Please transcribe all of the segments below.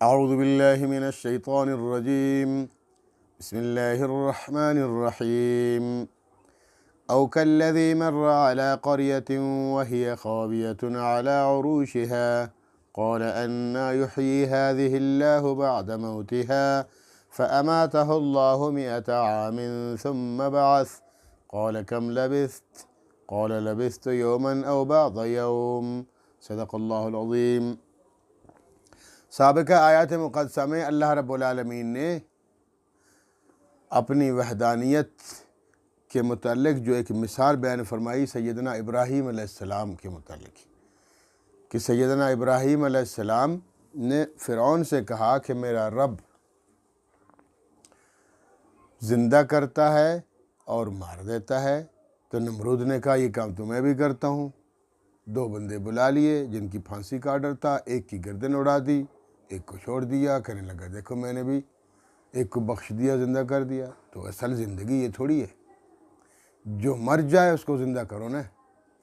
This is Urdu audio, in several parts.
اعوذ باللہ من الشیطان الرجیم بسم اللہ الرحمن الرحیم او كالذی مر على قرية وهي خاوية على عروشها قال أنى يحيي هذه الله بعد موتها فأماته الله 100 عام ثم بعث قال كم لبثت قال لبثت يوما أو بعض يوم صدق اللہ العظیم۔ سابقہ آیات مقدسہ میں اللہ رب العالمین نے اپنی وحدانیت کے متعلق جو ایک مثال بیان فرمائی سیدنا ابراہیم علیہ السلام کے متعلق، کہ سیدنا ابراہیم علیہ السلام نے فرعون سے کہا کہ میرا رب زندہ کرتا ہے اور مار دیتا ہے، تو نمرود نے کہا یہ کام تو میں بھی کرتا ہوں۔ 2 بندے بلا لیے جن کی پھانسی کا آرڈر تھا، ایک کی گردن اڑا دی، ایک کو چھوڑ دیا، کہنے لگا دیکھو میں نے بھی ایک کو بخش دیا، زندہ کر دیا۔ تو اصل زندگی یہ تھوڑی ہے جو مر جائے اس کو زندہ کرو نا،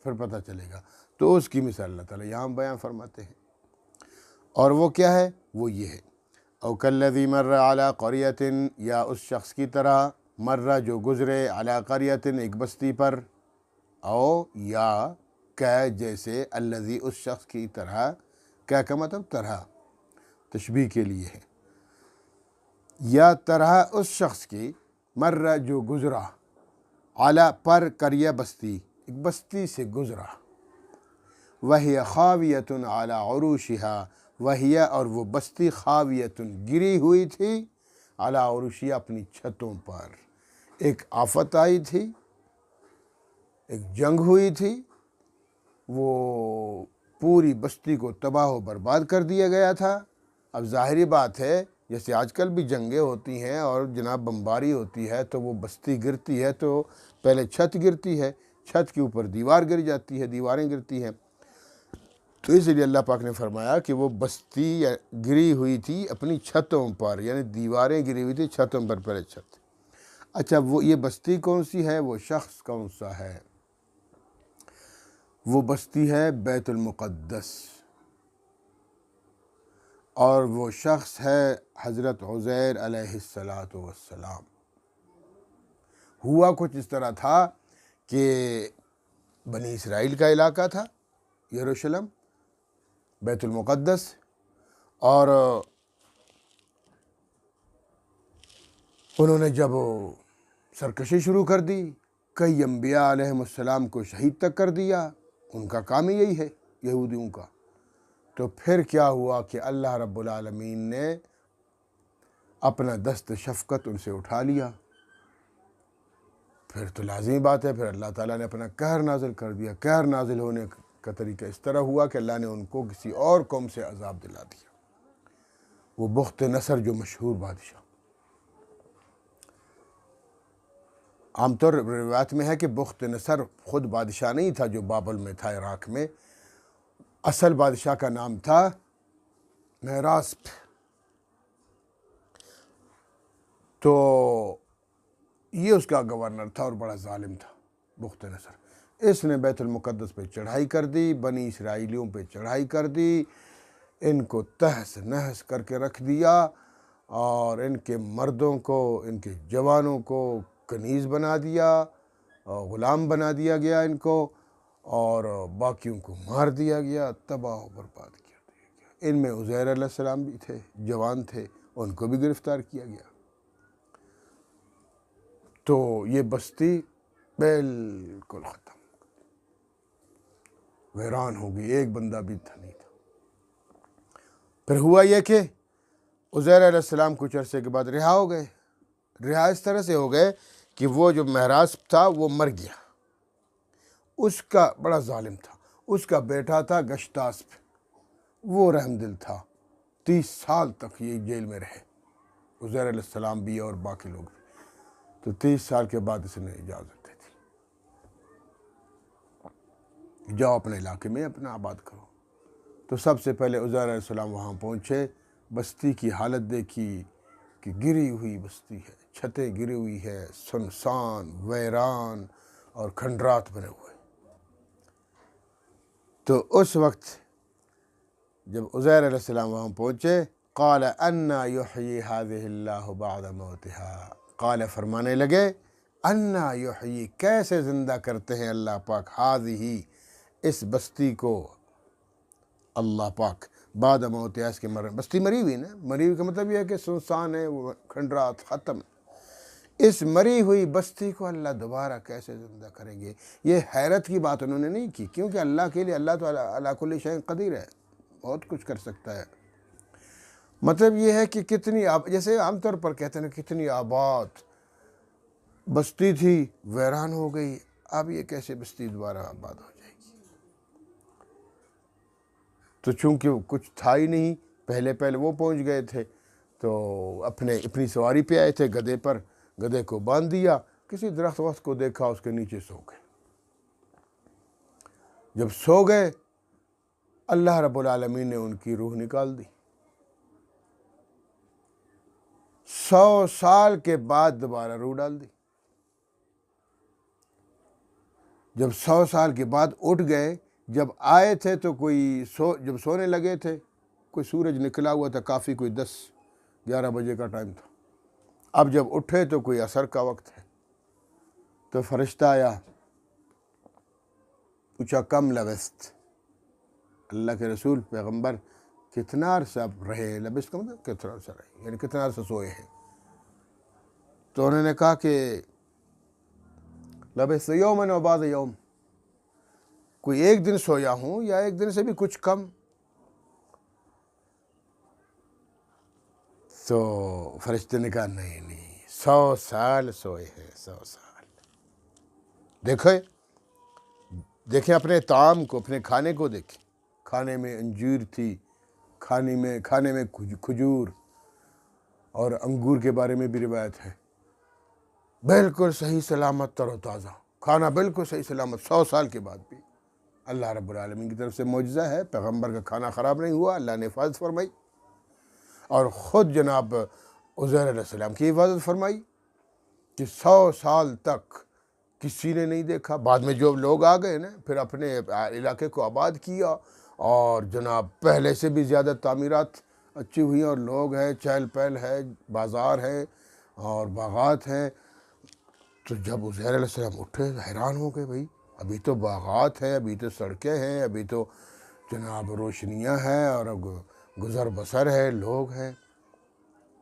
پھر پتہ چلے گا۔ تو اس کی مثال اللہ تعالیٰ یہاں بیان فرماتے ہیں، اور وہ کیا ہے؟ وہ یہ ہے او کالذی مر علی قریۃ، یا اس شخص کی طرح مر جو گزرے علی قریۃ ایک بستی پر، او یا کہ جیسے الذی اس شخص کی طرح، کیا کا مطلب طرح تشبیہ کے لیے ہے، یا طرح اس شخص کی مر جو گزرا علی پر قریہ بستی، ایک بستی سے گزرا، وہی خاویۃ علی عروشہا، وہی اور وہ بستی خاویۃ گری ہوئی تھی علی عروشہا اپنی چھتوں پر۔ ایک آفت آئی تھی، ایک جنگ ہوئی تھی، وہ پوری بستی کو تباہ و برباد کر دیا گیا تھا۔ اب ظاہری بات ہے جیسے آج کل بھی جنگیں ہوتی ہیں اور جناب بمباری ہوتی ہے تو وہ بستی گرتی ہے تو پہلے چھت گرتی ہے، چھت کے اوپر دیوار گر جاتی ہے، دیواریں گرتی ہیں۔ تو اس لیے اللہ پاک نے فرمایا کہ وہ بستی گری ہوئی تھی اپنی چھتوں پر، یعنی دیواریں گری ہوئی تھی چھتوں پر، پہلے چھت۔ اچھا وہ یہ بستی کون سی ہے؟ وہ شخص کون سا ہے؟ وہ بستی ہے بیت المقدس، اور وہ شخص ہے حضرت عزیر علیہ السلام۔ ہوا کچھ اس طرح تھا کہ بنی اسرائیل کا علاقہ تھا یروشلم، بیت المقدس، اور انہوں نے جب سرکشی شروع کر دی، کئی انبیاء علیہ السلام کو شہید تک کر دیا، ان کا کام ہی یہی ہے یہودیوں کا۔ تو پھر کیا ہوا کہ اللہ رب العالمین نے اپنا دست شفقت ان سے اٹھا لیا، پھر تو لازمی بات ہے پھر اللہ تعالیٰ نے اپنا قہر نازل کر دیا۔ قہر نازل ہونے کا طریقہ اس طرح ہوا کہ اللہ نے ان کو کسی اور قوم سے عذاب دلا دیا، وہ بخت نصر جو مشہور بادشاہ۔ عام طور روایت میں ہے کہ بخت نصر خود بادشاہ نہیں تھا جو بابل میں تھا عراق میں، اصل بادشاہ کا نام تھا میراسپ۔ تو یہ اس کا گورنر تھا اور بڑا ظالم تھا بخت نصر۔ اس نے بیت المقدس پہ چڑھائی کر دی، بنی اسرائیلیوں پہ چڑھائی کر دی، ان کو تہس نہس کر کے رکھ دیا، اور ان کے مردوں کو، ان کے جوانوں کو کنیز بنا دیا، غلام بنا دیا گیا ان کو، اور باقیوں کو مار دیا گیا، تباہ و برباد کیا دیا گیا۔ ان میں عزیر علیہ السلام بھی تھے، جوان تھے، ان کو بھی گرفتار کیا گیا۔ تو یہ بستی بالکل ختم، ویران ہو گئی، ایک بندہ بھی تھا نہیں تھا۔ پھر ہوا یہ کہ عزیر علیہ السلام کچھ عرصے کے بعد رہا ہو گئے۔ رہا اس طرح سے ہو گئے کہ وہ جو میراسپ تھا وہ مر گیا، اس کا بڑا ظالم تھا، اس کا بیٹا تھا گشتاسپ، وہ رحم دل تھا، 30 سال تک یہ جیل میں رہے، عزیر علیہ السلام بھی اور باقی لوگ بھی۔ تو 30 سال کے بعد اس نے اجازت دے دی، جاؤ اپنے علاقے میں اپنا آباد کرو۔ تو سب سے پہلے عزیر علیہ السلام وہاں پہنچے، بستی کی حالت دیکھی کہ گری ہوئی بستی ہے، چھتیں گری ہوئی ہے، سنسان، ویران اور کھنڈرات بنے ہوئے۔ تو اس وقت جب عزیر علیہ السلام وہاں پہنچے قال انا یحیی هذه اللہ بعد موتها، قال فرمانے لگے انا یحیی کیسے زندہ کرتے ہیں اللہ پاک هذه اس بستی کو، اللہ پاک بعد موتها اس کے مرنے، بستی مری ہوئی نا، مری ہوئی کا مطلب یہ ہے کہ سنسان ہے، وہ کھنڈرات ختم، اس مری ہوئی بستی کو اللہ دوبارہ کیسے زندہ کریں گے۔ یہ حیرت کی بات انہوں نے نہیں کی، کیونکہ اللہ کے لیے اللہ تعالیٰ علی کل شیء قدیر ہے، بہت کچھ کر سکتا ہے۔ مطلب یہ ہے کہ کتنی جیسے عام طور پر کہتے ہیں کتنی آباد بستی تھی ویران ہو گئی، اب یہ کیسے بستی دوبارہ آباد ہو جائے گی؟ تو چونکہ کچھ تھا ہی نہیں، پہلے وہ پہنچ گئے تھے، تو اپنی سواری پہ آئے تھے گدھے پر، گدھے کو باندھ دیا، کسی درخت وقت کو دیکھا اس کے نیچے سو گئے۔ جب سو گئے اللہ رب العالمین نے ان کی روح نکال دی۔ 100 سال کے بعد دوبارہ روح ڈال دی۔ جب 100 سال کے بعد اٹھ گئے، جب آئے تھے تو جب سونے لگے تھے کوئی سورج نکلا ہوا تھا کافی، کوئی 10-11 بجے کا ٹائم تھا۔ اب جب اٹھے تو کوئی عصر کا وقت ہے، تو فرشتہ آیا، پوچھا کم لبست، اللہ کے رسول پیغمبر کتنا عرصہ رہے؟ لبست کا مطلب کتنا عرصہ رہے، یعنی کتنا عرصہ سوئے ہیں؟ تو انہوں نے کہا کہ لبست یومن و بعض یوم، کوئی ایک دن سویا ہوں یا ایک دن سے بھی کچھ کم۔ تو فرشتے نے کہا نہیں 100 سال سوئے ہیں، 100 سال۔ دیکھیں اپنے طعام کو، اپنے کھانے کو دیکھیں، کھانے میں انجیر تھی، کھانے میں کھجور اور انگور کے بارے میں بھی روایت ہے، بالکل صحیح سلامت تر و تازہ کھانا، بالکل صحیح سلامت 100 سال کے بعد بھی۔ اللہ رب العالمین کی طرف سے معجزہ ہے، پیغمبر کا کھانا خراب نہیں ہوا، اللہ نے حفاظت فرمائی، اور خود جناب عزیر علیہ السلام کی حفاظت فرمائی کہ 100 سال تک کسی نے نہیں دیکھا۔ بعد میں جو لوگ آ گئے نا، پھر اپنے علاقے کو آباد کیا، اور جناب پہلے سے بھی زیادہ تعمیرات اچھی ہوئی، اور لوگ ہیں، چہل پہل ہے، بازار ہے اور باغات ہیں۔ تو جب عزیر علیہ السلام اٹھے حیران ہو گئے، بھائی ابھی تو باغات ہیں، ابھی تو سڑکیں ہیں، ابھی تو جناب روشنیاں ہیں اور گزر بسر ہے، لوگ ہیں۔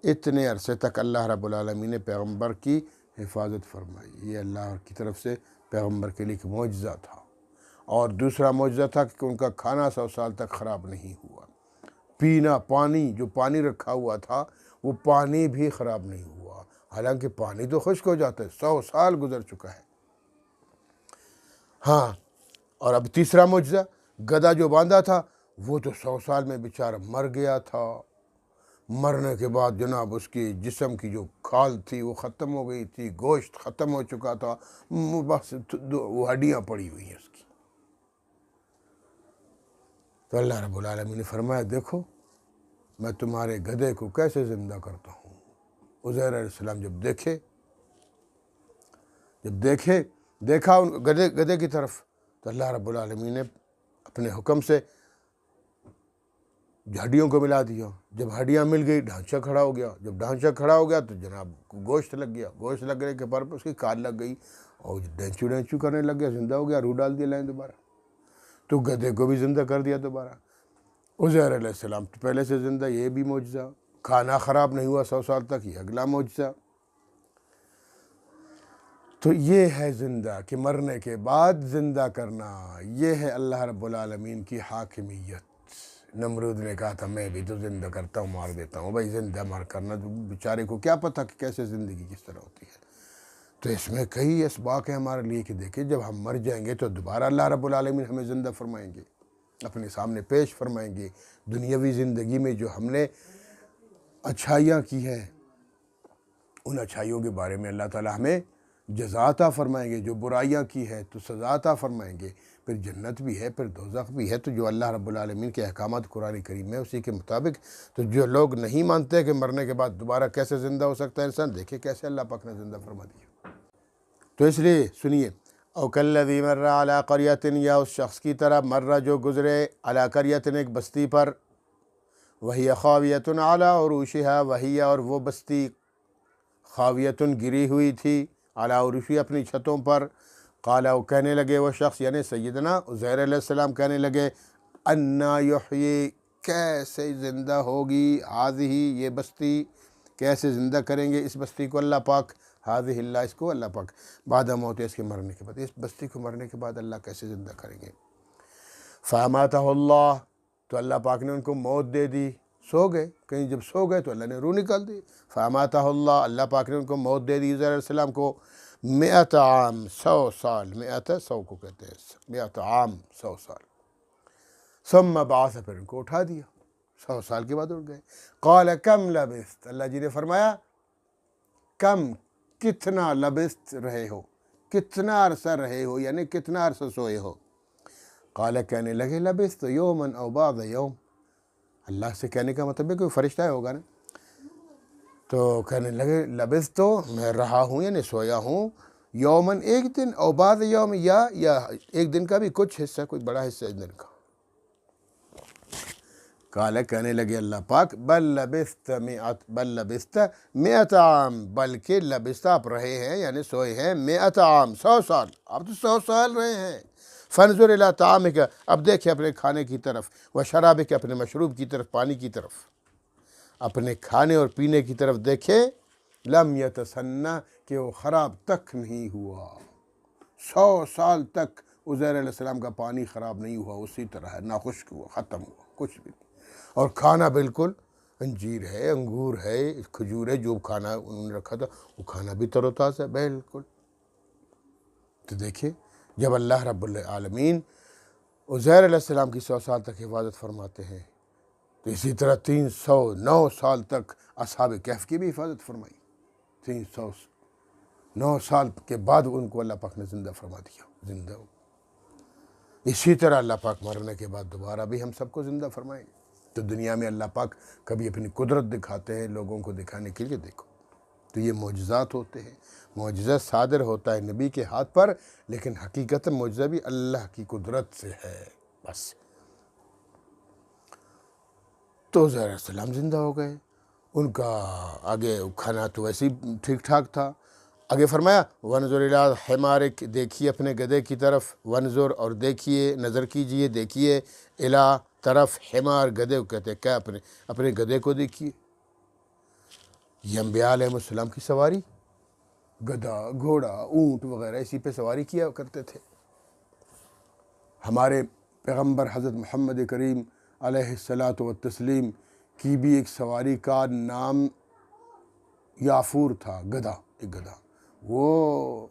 اتنے عرصے تک اللہ رب العالمین نے پیغمبر کی حفاظت فرمائی، یہ اللہ کی طرف سے پیغمبر کے لیے ایک معجزہ تھا۔ اور دوسرا معجزہ تھا کہ ان کا کھانا 100 سال تک خراب نہیں ہوا، پینا پانی، جو پانی رکھا ہوا تھا وہ پانی بھی خراب نہیں ہوا، حالانکہ پانی تو خشک ہو جاتا ہے، 100 سال گزر چکا ہے۔ ہاں، اور اب تیسرا معجزہ، گدھا جو باندھا تھا وہ تو 100 سال میں بیچارہ مر گیا تھا، مرنے کے بعد جناب اس کی جسم کی جو کھال تھی وہ ختم ہو گئی تھی، گوشت ختم ہو چکا تھا، بس وہ ہڈیاں پڑی ہوئی ہیں اس کی۔ تو اللہ رب العالمین نے فرمایا دیکھو میں تمہارے گدھے کو کیسے زندہ کرتا ہوں۔ عزیر علیہ السلام جب دیکھا ان گدھے کی طرف، تو اللہ رب العالمین نے اپنے حکم سے ہڈیوں کو ملا دیا، جب ہڈیاں مل گئی ڈھانچہ کھڑا ہو گیا، جب ڈھانچہ کھڑا ہو گیا تو جناب گوشت لگ گیا، گوشت لگنے کے پر اس کی کال لگ گئی اور ڈینچو کرنے لگ گیا، زندہ ہو گیا، روح ڈال دیا لائن دوبارہ، تو گدھے کو بھی زندہ کر دیا دوبارہ۔ عزیر علیہ السلام تو پہلے سے زندہ، یہ بھی معجزہ، کھانا خراب نہیں ہوا 100 سال تک، یہ اگلا معجزہ۔ تو یہ ہے زندہ، کہ مرنے کے بعد زندہ کرنا، یہ ہے اللہ رب العالمین کی حاکمیت۔ نمرود نے کہا تھا میں بھی تو زندہ کرتا ہوں، مار دیتا ہوں، بھائی زندہ مار کرنا، تو بیچارے کو کیا پتہ کہ کیسے زندگی کس طرح ہوتی ہے۔ تو اس میں کئی اسباق ہیں ہمارے لیے کہ دیکھیں جب ہم مر جائیں گے تو دوبارہ اللہ رب العالمین ہمیں زندہ فرمائیں گے، اپنے سامنے پیش فرمائیں گے۔ دنیاوی زندگی میں جو ہم نے اچھائیاں کی ہیں ان اچھائیوں کے بارے میں اللہ تعالیٰ ہمیں جزا عطا فرمائیں گے، جو برائیاں کی ہیں تو سزا عطا فرمائیں گے، پھر جنت بھی ہے، پھر دوزخ بھی ہے۔ تو جو اللہ رب العالمین کے احکامات قرآن کریم میں اسی کے مطابق، تو جو لوگ نہیں مانتے کہ مرنے کے بعد دوبارہ کیسے زندہ ہو سکتا ہے انسان، دیکھیں کیسے اللہ پاک نے زندہ فرما دیا۔ تو اس لیے سنیے، او کالذی مر علی قریۃ، یا اس شخص کی طرح مر جو گزرے علی قریۃ ایک بستی پر، وہی خاویتن علی عروشہا، وہی اور وہ بستی خاویتن گری ہوئی تھی علی عروشی اپنی چھتوں پر. قال وہ کہنے لگے وہ شخص یعنی سیدنا عزیر علیہ السلام کہنے لگے انا یحیی کیسے زندہ ہوگی ہذہ یہ بستی، کیسے زندہ کریں گے اس بستی کو اللہ پاک، ہذہ اللہ اس کو اللہ پاک بعد موت اس کے مرنے کے بعد، اس بستی کو مرنے کے بعد اللہ کیسے زندہ کریں گے. فاماتہ اللہ تو اللہ پاک نے ان کو موت دے دی، سو گئے کہیں، جب سو گئے تو اللہ نے روح نکال دی. فاماتہ اللہ اللہ پاک نے ان کو موت دے دی عزیر علیہ السلام کو 100 عام 100 سال، 100 کو کہتے ہیں 100 عام 100 سال. ثم بعث پھر ان کو اٹھا دیا 100 سال کے بعد اٹھ گئے. قال کم لبثت اللہ جی نے فرمایا کم کتنا لبثت رہے ہو، کتنا عرصہ رہے ہو یعنی کتنا عرصہ سوئے ہو. قال کہنے لگے لبثت یوما او بعض یوم، اللہ سے کہنے کا مطلب ہے کوئی فرشتہ ہوگا نا، تو کہنے لگے لبثت تو میں رہا ہوں یعنی سویا ہوں، یومن ایک دن، او بعض یوم یا ایک دن کا بھی کچھ حصہ، کوئی بڑا حصہ ایک دن کا. قال کہنے لگے اللہ پاک بل لبثت 100 عام، بلکہ لبثت آپ رہے ہیں یعنی سوئے ہیں 100 عام 100 سال، آپ تو 100 سال رہے ہیں. فانظر الی طعامک اب دیکھیں اپنے کھانے کی طرف، و شرابک اپنے مشروب کی طرف، پانی کی طرف، اپنے کھانے اور پینے کی طرف دیکھیں. لم یتسنہ کہ وہ خراب تک نہیں ہوا، 100 سال تک عزیر علیہ السلام کا پانی خراب نہیں ہوا، اسی طرح ہے، نہ خشک ہوا، ختم ہوا، کچھ بھی نہیں. اور کھانا بالکل انجیر ہے، انگور ہے، کھجور ہے، جو کھانا انہوں نے رکھا تھا وہ کھانا بھی تر و تازہ بالکل. تو دیکھیں جب اللہ رب العالمین عزیر علیہ السلام کی 100 سال تک حفاظت فرماتے ہیں تو اسی طرح 309 سال تک اصحاب کہف کی بھی حفاظت فرمائی. 309 سال کے بعد ان کو اللہ پاک نے زندہ فرما دیا، زندہ ہو. اسی طرح اللہ پاک مرنے کے بعد دوبارہ بھی ہم سب کو زندہ فرمائیں. تو دنیا میں اللہ پاک کبھی اپنی قدرت دکھاتے ہیں لوگوں کو دکھانے کے لیے، دیکھو تو یہ معجزات ہوتے ہیں. معجزہ صادر ہوتا ہے نبی کے ہاتھ پر، لیکن حقیقت معجزہ بھی اللہ کی قدرت سے ہے بس. تو عزیر علیہ السلام زندہ ہو گئے، ان کا آگے کھانا تو ویسے ہی ٹھیک ٹھاک تھا. آگے فرمایا ونظر الی حمارک دیکھیے اپنے گدھے کی طرف، ونظر اور دیکھیے، نظر کیجئے، دیکھیے، الی طرف حمار گدھے کو کہتے ہیں، کیا اپنے گدھے کو دیکھیے. یہ انبیاء علیہ السلام کی سواری، گدھا، گھوڑا، اونٹ وغیرہ اسی پہ سواری کیا کرتے تھے. ہمارے پیغمبر حضرت محمد کریم علیہ الصلاۃ والتسلیم کی بھی ایک سواری کا نام یافور تھا، گدھا، ایک گدھا. وہ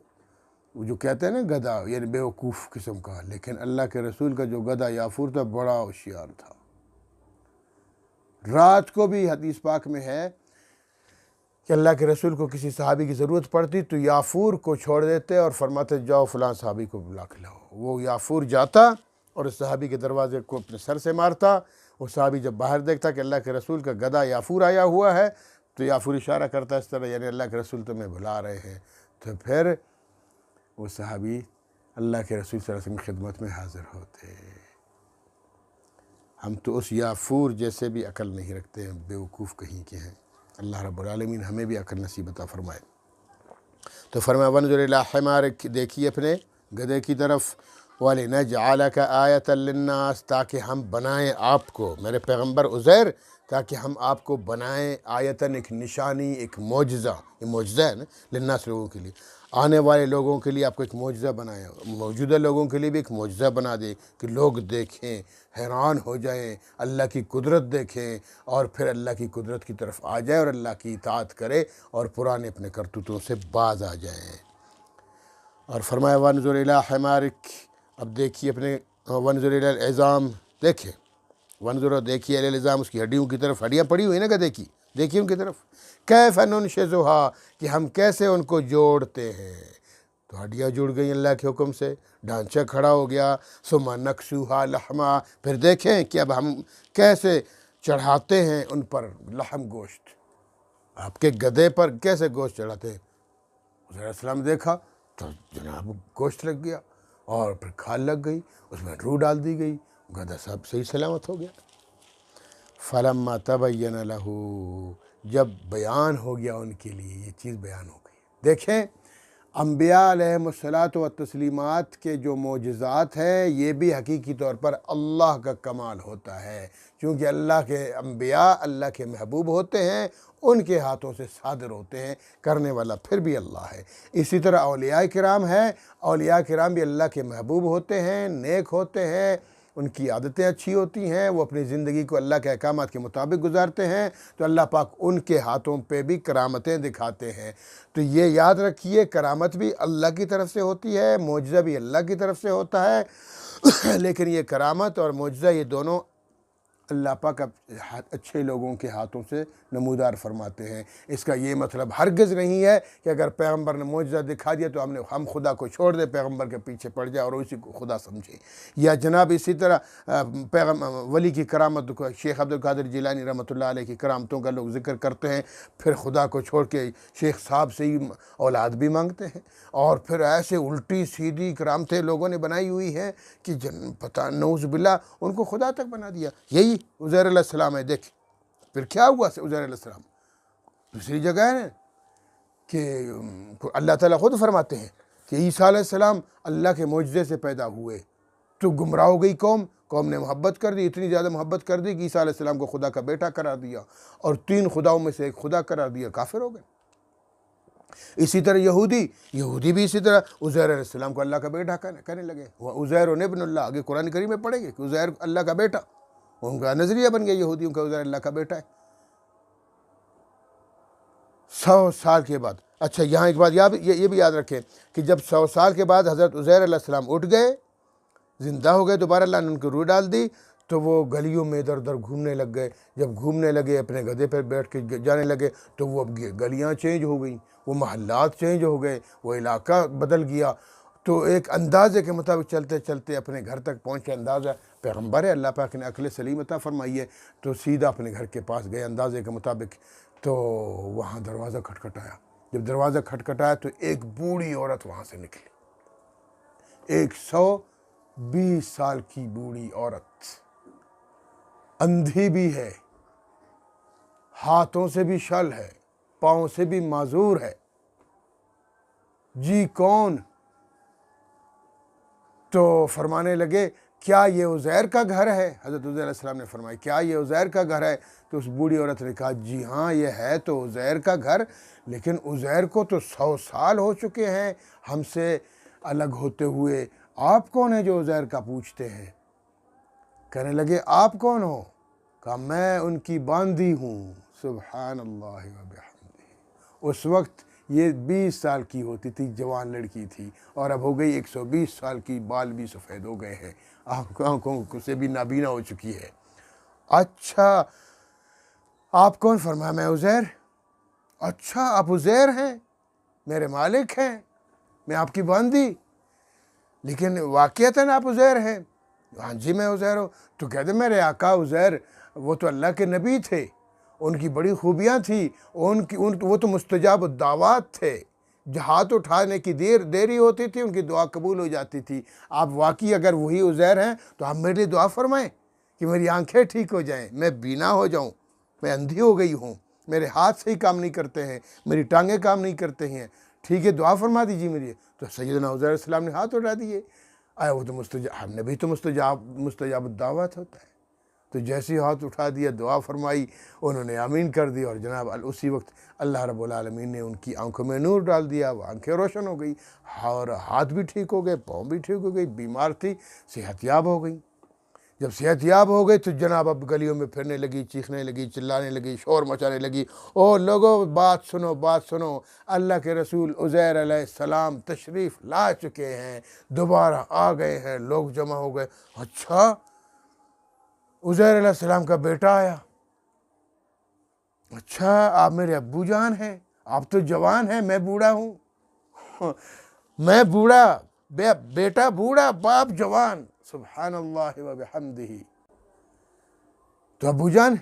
جو کہتے ہیں نا گدھا یعنی بیوقوف قسم کا، لیکن اللہ کے رسول کا جو گدھا یافور تھا بڑا ہوشیار تھا. رات کو بھی حدیث پاک میں ہے کہ اللہ کے رسول کو کسی صحابی کی ضرورت پڑتی تو یافور کو چھوڑ دیتے اور فرماتے جاؤ فلاں صحابی کو بلا کے لاؤ. وہ یافور جاتا اور اس صحابی کے دروازے کو اپنے سر سے مارتا. وہ صحابی جب باہر دیکھتا کہ اللہ کے رسول کا گدھا یافور آیا ہوا ہے تو یافور اشارہ کرتا اس طرح یعنی اللہ کے رسول تمہیں بلا رہے ہیں. تو پھر وہ صحابی اللہ کے رسول صلی اللہ علیہ وسلم کی خدمت میں حاضر ہوتے. ہم تو اس یافور جیسے بھی عقل نہیں رکھتے ہیں، بیوقوف کہیں کے ہیں. اللہ رب العالمین ہمیں بھی عقل نصیب عطا فرمائے. تو فرمایا ونظر الی حمارک دیکھیے اپنے گدھے کی طرف، وَلِنَجْعَلَكَ آیَةً لِلنَّاسِ تاکہ ہم بنائیں آپ کو، میرے پیغمبر عزیر، تاکہ ہم آپ کو بنائیں آیتاً ایک نشانی، ایک معجزہ. یہ معجزہ ہے نا للناس لوگوں کے لیے، آنے والے لوگوں کے لیے آپ کو ایک معجزہ بنائیں، موجودہ لوگوں کے لیے بھی ایک معجزہ بنا دے کہ لوگ دیکھیں، حیران ہو جائیں، اللہ کی قدرت دیکھیں اور پھر اللہ کی قدرت کی طرف آ جائیں اور اللہ کی اطاعت کرے اور پرانے اپنے کرتوتوں سے باز آ جائیں. اور فرمایا وانظر الی حمارک اب دیکھیے اپنے، وانظر الی العظام دیکھیں، ونظر دیکھیے الی العظام اس کی ہڈیوں کی طرف، ہڈیاں پڑی ہوئی نا گدھے کی، دیکھیے ان کی طرف. کیف ننشزھا کہ ہم کیسے ان کو جوڑتے ہیں. تو ہڈیاں جڑ گئیں اللہ کے حکم سے، ڈھانچہ کھڑا ہو گیا. ثم نکسوھا لحما پھر دیکھیں کہ اب ہم کیسے چڑھاتے ہیں ان پر لحم، گوشت. آپ کے گدھے پر کیسے گوشت چڑھاتے ہیں. حضرت علیہ السلام دیکھا تو جناب گوشت لگ گیا اور پھر کھال لگ گئی، اس میں روح ڈال دی گئی، گدھا صاحب صحیح سلامت ہو گیا. فلما تبین لہ، جب بیان ہو گیا ان کے لیے، یہ چیز بیان ہو گئی۔ دیکھیں انبیاء علیہم الصلاۃ والتسلیمات کے جو معجزات ہیں یہ بھی حقیقی طور پر اللہ کا کمال ہوتا ہے، کیونکہ اللہ کے انبیاء اللہ کے محبوب ہوتے ہیں، ان کے ہاتھوں سے صادر ہوتے ہیں، کرنے والا پھر بھی اللہ ہے۔ اسی طرح اولیاء کرام ہیں، اولیاء کرام بھی اللہ کے محبوب ہوتے ہیں، نیک ہوتے ہیں، ان کی عادتیں اچھی ہوتی ہیں، وہ اپنی زندگی کو اللہ کے احکامات کے مطابق گزارتے ہیں، تو اللہ پاک ان کے ہاتھوں پہ بھی کرامتیں دکھاتے ہیں۔ تو یہ یاد رکھیے، کرامت بھی اللہ کی طرف سے ہوتی ہے، معجزہ بھی اللہ کی طرف سے ہوتا ہے، لیکن یہ کرامت اور معجزہ یہ دونوں اللہ پاک اچھے لوگوں کے ہاتھوں سے نمودار فرماتے ہیں۔ اس کا یہ مطلب ہرگز نہیں ہے کہ اگر پیغمبر نے معجزہ دکھا دیا تو ہم خدا کو چھوڑ دیں، پیغمبر کے پیچھے پڑ جائے اور اسی کو خدا سمجھیں۔ یا جناب اسی طرح ولی کی کرامت کو، شیخ عبد القادر جیلانی رحمۃ اللہ علیہ کی کرامتوں کا لوگ ذکر کرتے ہیں، پھر خدا کو چھوڑ کے شیخ صاحب سے ہی اولاد بھی مانگتے ہیں، اور پھر ایسے الٹی سیدھی کرامتیں لوگوں نے بنائی ہوئی ہیں کہ پتہ نعوذ باللہ ان کو خدا تک بنا دیا۔ یہی عزیر علیہ السلام ہے۔ دیکھ پھر کیا ہوا عزیر علیہ السلام، دوسری جگہ ہے نا کہ اللہ تعالیٰ خود فرماتے ہیں کہ عیسیٰ علیہ السلام اللہ کے معجزے سے پیدا ہوئے، تو گمراہ ہو گئی قوم نے محبت کر دی، اتنی زیادہ محبت کر دی کہ عیسیٰ علیہ السلام کو خدا کا بیٹا قرار دیا اور 3 خداؤں میں سے ایک خدا قرار دیا، کافر ہو گئے۔ اسی طرح یہودی بھی اسی طرح عزیر علیہ السلام کو اللہ کا بیٹا کہنے لگے، وہ عزیر ابن اللہ، آگے قرآن کریم میں پڑھیں گے کہ عزیر اللہ کا بیٹا، ان کا نظریہ بن گیا یہودیوں کا، عزیر اللہ کا بیٹا ہے۔ 100 سال کے بعد، اچھا یہاں ایک بات یہ بھی یاد رکھیں کہ جب 100 سال کے بعد حضرت عزیر علیہ السلام اٹھ گئے، زندہ ہو گئے، دوبارہ اللہ نے ان کو روح ڈال دی، تو وہ گلیوں میں ادھر ادھر گھومنے لگ گئے۔ جب گھومنے لگے، اپنے گدھے پر بیٹھ کے جانے لگے، تو وہ اب گلیاں چینج ہو گئیں، وہ محلات چینج ہو گئے، وہ علاقہ بدل گیا، تو ایک اندازے کے مطابق چلتے چلتے اپنے گھر تک پہنچے۔ اندازہ پیغمبر ہے، اللہ پاک نے عقل سلیم عطا فرمائی ہے، تو سیدھا اپنے گھر کے پاس گئے اندازے کے مطابق، تو وہاں دروازہ کھٹکھٹایا۔ جب دروازہ کھٹکھٹایا تو ایک بوڑھی عورت وہاں سے نکلی، 120 سال کی بوڑھی عورت، اندھی بھی ہے، ہاتھوں سے بھی شل ہے، پاؤں سے بھی معذور ہے۔ جی کون؟ تو فرمانے لگے کیا یہ عزیر کا گھر ہے؟ حضرت عزیر علیہ السلام نے فرمایا کیا یہ عزیر کا گھر ہے؟ تو اس بوڑھی عورت نے کہا جی ہاں یہ ہے تو عزیر کا گھر، لیکن عزیر کو تو 100 سال ہو چکے ہیں ہم سے الگ ہوتے ہوئے، آپ کون ہیں جو عزیر کا پوچھتے ہیں؟ کہنے لگے آپ کون ہو؟ کہا میں ان کی باندھی ہوں۔ سبحان اللہ و بحمدہ۔ اس وقت یہ 20 سال کی ہوتی تھی، جوان لڑکی تھی، اور اب ہو گئی 120 سال کی، بال بھی سفید ہو گئے ہیں، آنکھوں سے بھی نابینا ہو چکی ہے۔ اچھا آپ کون؟ فرمایا میں عزیر۔ اچھا آپ عزیر ہیں، میرے مالک ہیں، میں آپ کی باندھی، لیکن واقعتاً آپ عزیر ہیں؟ ہاں جی میں عزیر ہوں۔ تو کہتے میرے آقا عزیر وہ تو اللہ کے نبی تھے، ان کی بڑی خوبیاں تھیں، وہ تو مستجاب الدعوات تھے، ہاتھ اٹھانے کی دیری ہوتی تھی ان کی دعا قبول ہو جاتی تھی۔ آپ واقعی اگر وہی عزیر ہیں تو آپ میرے لیے دعا فرمائیں کہ میری آنکھیں ٹھیک ہو جائیں، میں بینا ہو جاؤں، میں اندھی ہو گئی ہوں، میرے ہاتھ صحیح کام نہیں کرتے ہیں، میری ٹانگیں کام نہیں کرتے ہیں، ٹھیک ہے دعا فرما دیجیے میری۔ تو سیدنا عزیر علیہ السلام نے ہاتھ اٹھا دیے۔ آیا وہ تو مستجاب، نبی تو مستجاب الدعوات ہوتا ہے۔ تو جیسے ہاتھ اٹھا دیا، دعا فرمائی، انہوں نے آمین کر دی، اور جناب اسی وقت اللہ رب العالمین نے ان کی آنکھوں میں نور ڈال دیا، وہ آنکھیں روشن ہو گئی، اور ہاتھ بھی ٹھیک ہو گئے، پاؤں بھی ٹھیک ہو گئی، بیمار تھی صحت یاب ہو گئی۔ جب صحت یاب ہو گئی تو جناب اب گلیوں میں پھرنے لگی، چیخنے لگی، چلانے لگی، شور مچانے لگی، او لوگو بات سنو، اللہ کے رسول عزیر علیہ السلام تشریف لا چکے ہیں، دوبارہ آ گئے ہیں۔ لوگ جمع ہو گئے، اچھا عزیر علیہ السلام کا بیٹا آیا، اچھا آپ میرے ابو جان ہیں، آپ تو جوان ہیں، میں بوڑھا ہوں، میں بوڑھا، بیٹا بوڑھا، باپ جوان، سبحان اللہ و بحمدہ۔ تو ابو جان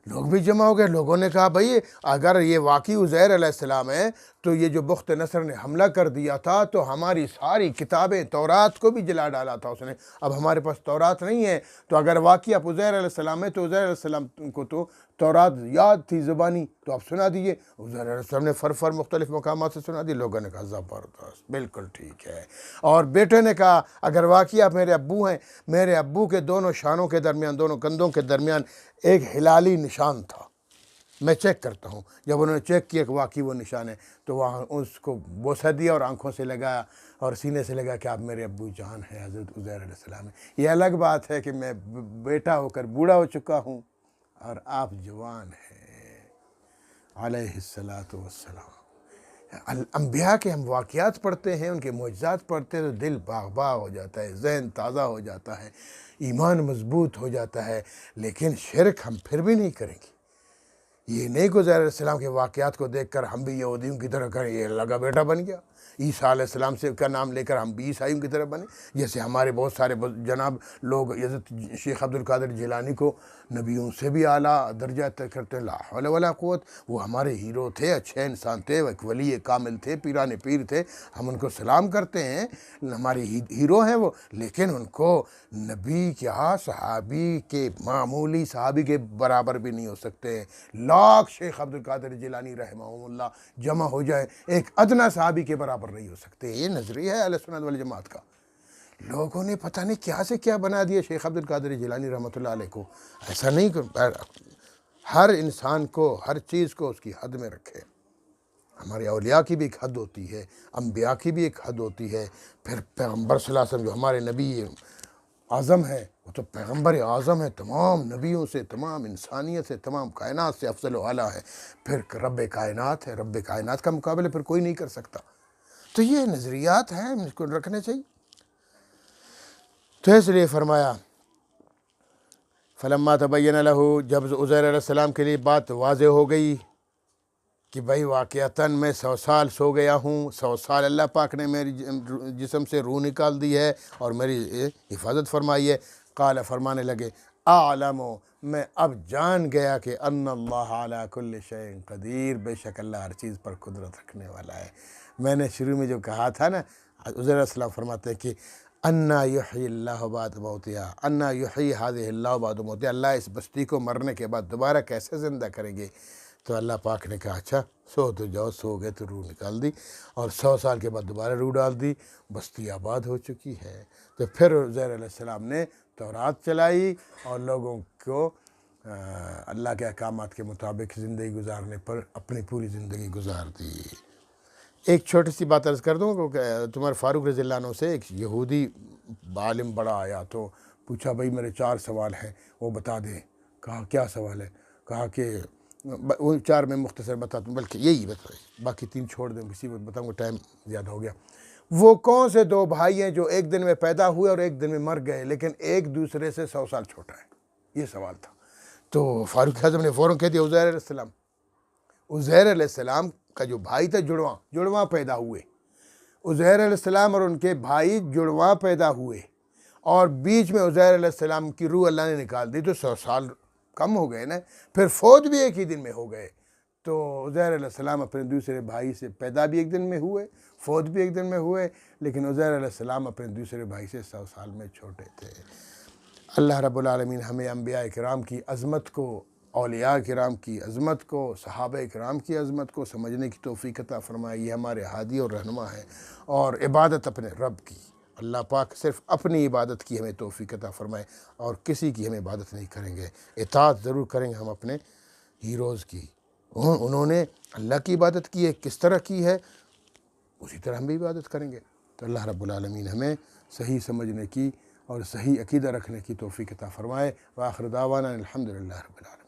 لوگ بھی جمع ہو گئے۔ لوگوں نے کہا بھائی اگر یہ واقعی عزیر علیہ السلام ہے تو یہ جو بخت نصر نے حملہ کر دیا تھا تو ہماری ساری کتابیں، تورات کو بھی جلا ڈالا تھا اس نے، اب ہمارے پاس تورات نہیں ہے، تو اگر واقعی آپ عزیر علیہ السلام ہے تو عزیر علیہ السلام کو تو تورات یاد تھی زبانی، تو آپ سنا دیجئے۔ عزیر علیہ السلام نے فر مختلف مقامات سے سنا دی۔ لوگوں نے کہا زبردست، بالکل ٹھیک ہے۔ اور بیٹے نے کہا اگر واقعی آپ میرے ابو ہیں، میرے ابو کے دونوں شانوں کے درمیان، دونوں کندھوں کے درمیان ایک ہلالی نشان تھا، میں چیک کرتا ہوں۔ جب انہوں نے چیک کیا کہ واقعی وہ نشان ہے تو وہاں اس کو بوسہ دیا اور آنکھوں سے لگایا اور سینے سے لگا کہ آپ میرے ابو جان ہیں، حضرت عزیر علیہ السلام ہیں۔ یہ الگ بات ہے کہ میں بیٹا ہو کر بوڑھا ہو چکا ہوں اور آپ جوان ہیں علیہ الصلاۃ والسلام۔ انبیاء کے ہم واقعات پڑھتے ہیں، ان کے معجزات پڑھتے ہیں تو دل باغ باغ ہو جاتا ہے، ذہن تازہ ہو جاتا ہے، ایمان مضبوط ہو جاتا ہے۔ لیکن شرک ہم پھر بھی نہیں کریں گے۔ یہ نہیں کہ عزیر علیہ السلام کے واقعات کو دیکھ کر ہم بھی یہودیوں کی طرح کریں، یہ اللہ کا بیٹا بن گیا۔ عیسیٰ علیہ السلام سے کا نام لے کر ہم بھی عیسائیوں کی طرح بنے، جیسے ہمارے بہت سارے جناب لوگ حضرت شیخ عبد القادر جیلانی کو نبیوں سے بھی اعلیٰ درجہ طے کرتے ہیں۔ لا حول ولا قوت، وہ ہمارے ہیرو تھے، اچھے انسان تھے، ایک ولی کامل تھے، پیران پیر تھے، ہم ان کو سلام کرتے ہیں، ہمارے ہیرو ہیں وہ، لیکن ان کو نبی کیا صحابی کے، معمولی صحابی کے برابر بھی نہیں ہو سکتے۔ لاکھ شیخ عبد القادر جیلانی رحمہ اللہ جمع ہو جائے، ایک ادنیٰ صحابی کے برابر نہیں ہو سکتے۔ یہ نظریہ ہے اہل سنت والجماعت کا۔ لوگوں نے پتہ نہیں کیا سے کیا بنا دیا شیخ عبد القادر جیلانی رحمۃ اللہ علیہ کو۔ ایسا نہیں کہ ہر انسان کو، ہر چیز کو اس کی حد میں رکھے۔ ہمارے اولیاء کی بھی ایک حد ہوتی ہے، انبیاء کی بھی ایک حد ہوتی ہے، پھر پیغمبر صلی اللہ علیہ وسلم جو ہمارے نبی اعظم ہے، وہ تو پیغمبر اعظم ہے، تمام نبیوں سے، تمام انسانیت سے، تمام کائنات سے افضل و اعلیٰ ہے، پھر رب کائنات ہے، رب کائنات کا مقابلہ پھر کوئی نہیں کر سکتا۔ تو یہ نظریات ہیں، اس کو رکھنے چاہیے۔ تو اس لیے فرمایا فلما تبین لہ، جب عزیر علیہ السلام کے لیے بات واضح ہو گئی کہ بھائی واقعتاً میں 100 سال سو گیا ہوں، 100 سال اللہ پاک نے میری جسم سے روح نکال دی ہے اور میری حفاظت فرمائی ہے، قال، فرمانے لگے، اعلم، میں اب جان گیا کہ ان اللہ علی کل شیء قدیر، بے شک اللہ ہر چیز پر قدرت رکھنے والا ہے۔ میں نے شروع میں جو کہا تھا نا، عزیر علیہ السلام فرماتے ہیں کہ انا یحیی اللہ بعد موتہا، انا یحیی ہذہ اللہ بعد موتہا، اللہ اس بستی کو مرنے کے بعد دوبارہ کیسے زندہ کریں گے؟ تو اللہ پاک نے کہا اچھا سو تو جاؤ، سو گئے تو روح نکال دی، اور 100 سال کے بعد دوبارہ روح ڈال دی، بستی آباد ہو چکی ہے۔ تو پھر عزیر علیہ السلام نے تورات چلائی اور لوگوں کو اللہ کے احکامات کے مطابق زندگی گزارنے پر اپنی پوری زندگی گزار دی۔ ایک چھوٹی سی بات عرض کر دوں کہ عمر فاروق رضی اللہ عنہ سے ایک یہودی عالم بڑا آیا تو پوچھا بھائی میرے 4 سوال ہیں وہ بتا دیں۔ کہا کیا سوال ہے؟ کہا کہ وہ 4 میں مختصر بتاتا ہوں، بلکہ یہی بتائیں، باقی 3 چھوڑ دیں، کسی وقت بتاؤں گا، ٹائم زیادہ ہو گیا۔ وہ کون سے 2 بھائی ہیں جو ایک دن میں پیدا ہوئے اور ایک دن میں مر گئے لیکن ایک دوسرے سے 100 سال چھوٹا ہے؟ یہ سوال تھا۔ تو فاروق اعظم نے فوراً کہہ دیا عزیر علیہ السلام۔ عزیر علیہ السلام کا جو بھائی تھا جڑواں پیدا ہوئے، عزیر علیہ السلام اور ان کے بھائی جڑواں پیدا ہوئے، اور بیچ میں عزیر علیہ السلام کی روح اللہ نے نکال دی، تو 100 سال کم ہو گئے نا، پھر فوت بھی ایک ہی دن میں ہو گئے۔ تو عزیر علیہ السلام اپنے دوسرے بھائی سے پیدا بھی ایک دن میں ہوئے، فوت بھی ایک دن میں ہوئے، لیکن عزیر علیہ السلام اپنے دوسرے بھائی سے 100 سال میں چھوٹے تھے۔ اللہ رب العالمین ہمیں انبیاء کرام کی عظمت کو، اولیاء کرام کی عظمت کو، صحابہ کرام کی عظمت کو سمجھنے کی توفیق عطا فرمائے۔ یہ ہمارے ہادی اور رہنما ہے، اور عبادت اپنے رب کی، اللہ پاک صرف اپنی عبادت کی ہمیں توفیق عطا فرمائے، اور کسی کی ہم عبادت نہیں کریں گے، اطاعت ضرور کریں گے ہم اپنے ہیروز کی۔ انہوں نے اللہ کی عبادت کی ہے، کس طرح کی ہے، اسی طرح ہم بھی عبادت کریں گے۔ تو اللہ رب العالمین ہمیں صحیح سمجھنے کی اور صحیح عقیدہ رکھنے کی توفیق عطا فرمائے۔ وآخر دعوانا الحمدللہ رب العالمین۔